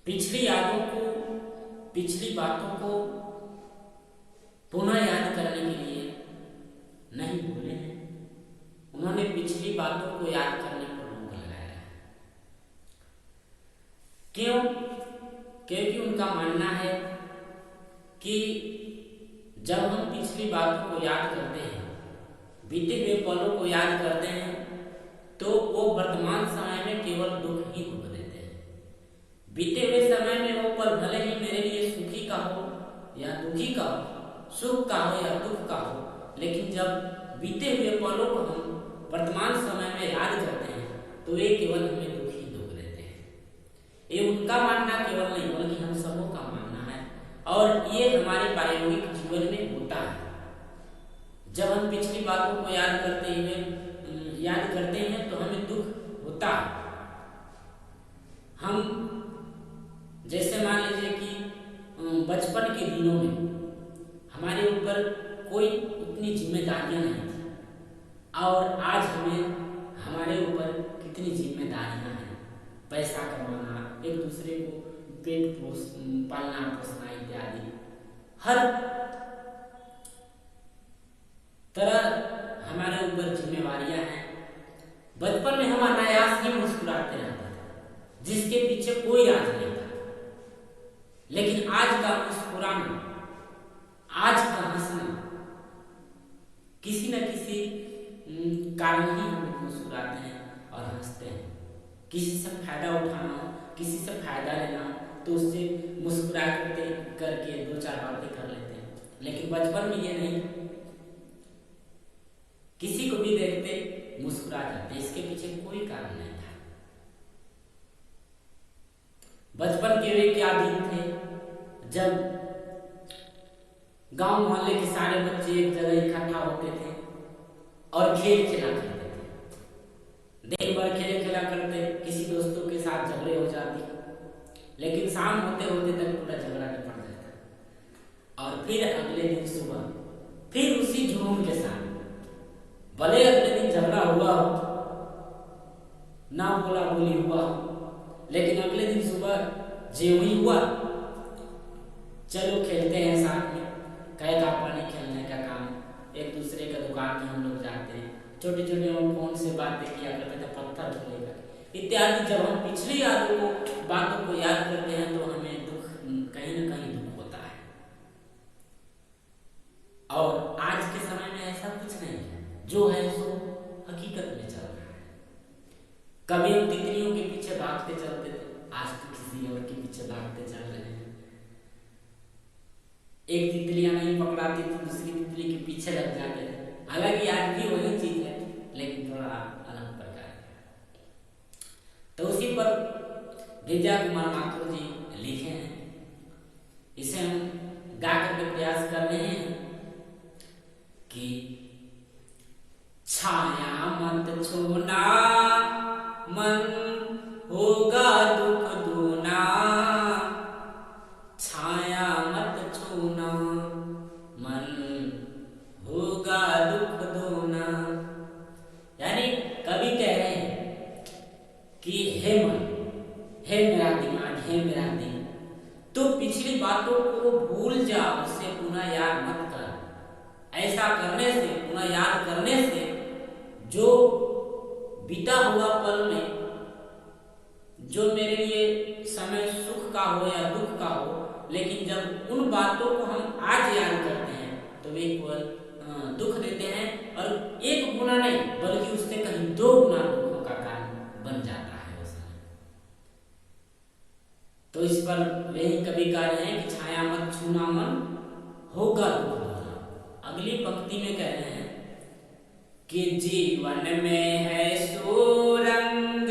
पिछली यादों को, पिछली बातों को पुनः याद करने के लिए नहीं भूले हैं। उन्होंने पिछली बातों को याद करने पर रोक लगाया है। क्यों? क्योंकि उनका मानना है कि जब हम पिछली बातों को याद करते हैं, बीते हुए पलों को याद करते हैं, तो वो वर्तमान समय में केवल दुख ही दुख देते हैं। बीते हुए समय में वो पल भले ही मेरे लिए सुखी का हो या दुखी का हो, सुख का हो या दुख का हो, लेकिन जब बीते हुए पलों को हम वर्तमान समय में याद करते हैं तो ये केवल हमें दुख ही दुख देते हैं। ये उनका मानना केवल नहीं बल्कि हम सबों का मानना है, और ये हमारे प्रायोगिक जीवन में होता है। जब हम पिछली बातों को याद करते हैं तो हमें दुख होता है। हम जैसे मान लीजिए कि बचपन के दिनों में हमारे ऊपर कोई उतनी जिम्मेदारियां नहीं थी, और आज हमारे ऊपर कितनी जिम्मेदारियां हैं। पैसा कमाना, एक दूसरे को पेट पालना पोसना इत्यादि, हर तरह हमारे ऊपर जिम्मेवारियां हैं। बचपन में हम अनायास ही मुस्कुराते रहते थे, जिसके पीछे कोई राज नहीं था। लेकिन आज का मुस्कुराना, आज का हंसना, किसी न किसी कारण ही हम मुस्कुराते हैं और हंसते हैं। किसी से फायदा उठाना हो, किसी से फायदा लेना हो, तो उससे मुस्कुरा करके दो चार बातें कर लेते हैं। लेकिन बचपन में ये नहीं, किसी को भी देखते मुस्कुरा जाते, इसके पीछे कोई कारण नहीं था। बचपन के वे क्या दिन थे जब गांव मोहल्ले के सारे बच्चे एक जगह इकट्ठा होते थे और खेल खेला करते थे। दिन भर खेला करते, किसी दोस्तों के साथ झगड़े हो जाते, लेकिन शाम होते होते तक पूरा झगड़ा निपट जाता। और फिर अगले दिन सुबह फिर उसी जुनून के साथ, भले अगले दिन झगड़ा हुआ हो, ना बोला बोली हुआ हो, लेकिन अगले दिन सुबह जो ही हुआ, चलो खेलते हैं साथ में, कहे का पानी खेलने का काम, एक दूसरे का दुकान में हम लोग जाते हैं, छोटे छोटे फोन से बातें किया करते थे, पत्थर खेलेगा इत्यादि। जब हम पिछली यादों को, बातों को याद करते हैं तो हमें दुख, कहीं न कहीं दुख होता है। और आज के समय में ऐसा कुछ नहीं है, जो है सो हकीकत में चल रहा है। कभी हम तितलियों के पीछे भागते चलते थे, आज तो किसी और के पीछे भागते चल रहे हैं। एक तितलियां नहीं पकड़ाती थी, दूसरी तितली के पीछे लग जाते थे। हालांकि आज भी वही चीज है, लेकिन थोड़ा अलग प्रकार है। तो उसी पर गिरिजा कुमार माथुर जी लिखे हैं, इसे हम गा करके प्रयास कर रहे हैं कि छाया मत छोना मन होगा दुख दूना, छाया मत छूना मन होगा दुख दूना। यानी कवि कह रहे हैं कि हे मन, हे मेरा दिमाग, हे मेरा दिल, तो पिछली बातों को भूल जा, उसे पुनः याद मत कर। ऐसा करने से, पुनः याद करने से, जो बीता हुआ पल में जो मेरे लिए समय सुख का हो या दुख का हो, लेकिन जब उन बातों को हम आज याद करते हैं तो वे केवल दुख देते हैं, और एक गुना नहीं बल्कि उससे कहीं दो गुना दुखों का कारण बन जाता है वो समय। तो इस पर वही कवि कह रहे हैं कि छाया मत छूना मन होगा दुख दूना। अगली पंक्ति में कह रहे हैं कि जीवन में है सुरंग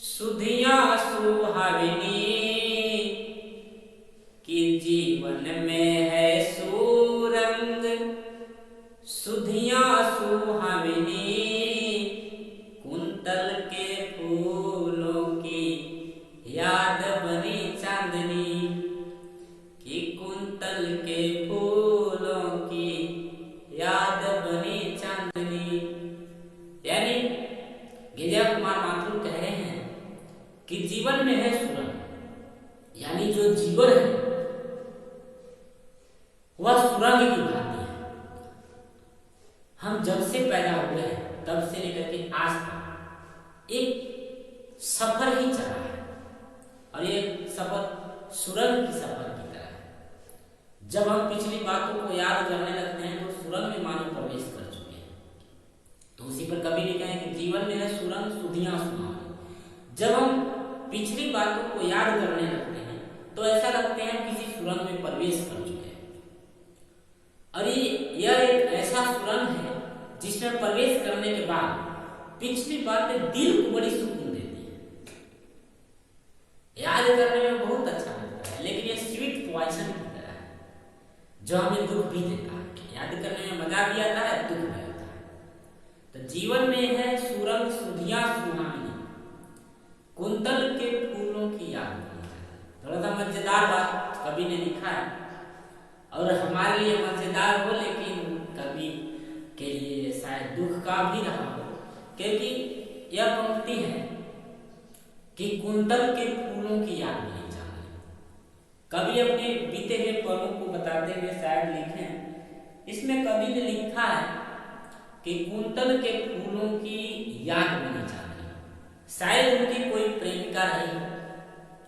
सुधिया सुहाविनी, कि जीवन में है सुरंग सुधिया सुहाविनी, कुंतल के फूलों की याद बनी चांदनी, कि कुंतल के फूलों की याद बनी चांदनी। यानी गिरिजा कुमार माथुर कह रहे हैं कि जीवन में है सुरंग, यानी जो जीवन है वह सुरंग की भांति है। हम जब से पैदा हुए हैं तब से लेकर के आज तक एक सफर ही चला है, और ये सफर सुरंग की सफर की तरह है। जब हम पिछली बातों को याद करने लगते हैं तो सुरंग में मानो प्रवेश कर चुके हैं। तो उसी पर कवि लिखा है कि जीवन में है सुरंग सुधियां सुहावनी। जब हम पिछली बातों को याद करने लगते हैं तो ऐसा लगते हैं किसी सुरंग में प्रवेश कर चुके हैं। और यह एक ऐसा सुरंग है जिसमें प्रवेश करने के बाद पिछली बातें दिल को बड़ी सुकून देती है, याद करने में बहुत अच्छा लगता है। लेकिन यह स्वीट पॉइजन की तरह है जो हमें दुख भी देता है। याद करने में मजा भी आता है, दुख भी होता है। तो जीवन में है सुरंग सुधियां सुहावनी, कुंतल के फूलों की याद। थोड़ा सा मजेदार बात कवि ने लिखा है, और हमारे लिए मजेदार हो लेकिन कवि के लिए शायद दुख का भी रहा हो, क्योंकि यह पंक्ति है कि कुंतल के फूलों की याद नहीं जानी। कवि अपने बीते हुए पलों को बताते हुए शायद लिखे हैं। इसमें कवि ने लिखा है कि कुंतल के फूलों की याद नहीं जानी। शायद उनकी कोई प्रेमिका रही हो,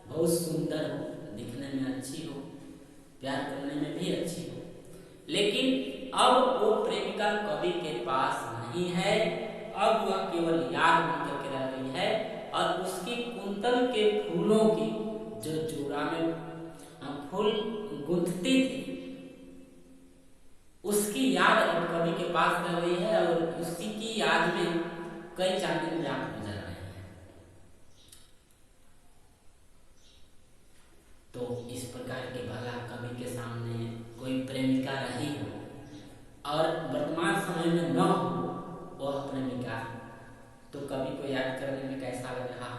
बहुत सुंदर हो, दिखने में अच्छी हो, प्यार करने में भी अच्छी हो, लेकिन अब वो प्रेमिका कवि के पास नहीं है। अब वह केवल याद बनकर के रह गई है, और उसकी कुंतल के फूलों की जो जोड़ा में फूल गूंथती थी उसकी याद अब कवि के पास रह गई है, और उसी की याद में कई चांदनी रात गुजर रहे हैं। तो इस प्रकार के भला कवि के सामने कोई प्रेमिका रही हो और वर्तमान समय में न हो वह प्रेमिका, तो कवि को याद करने में कैसा लग रहा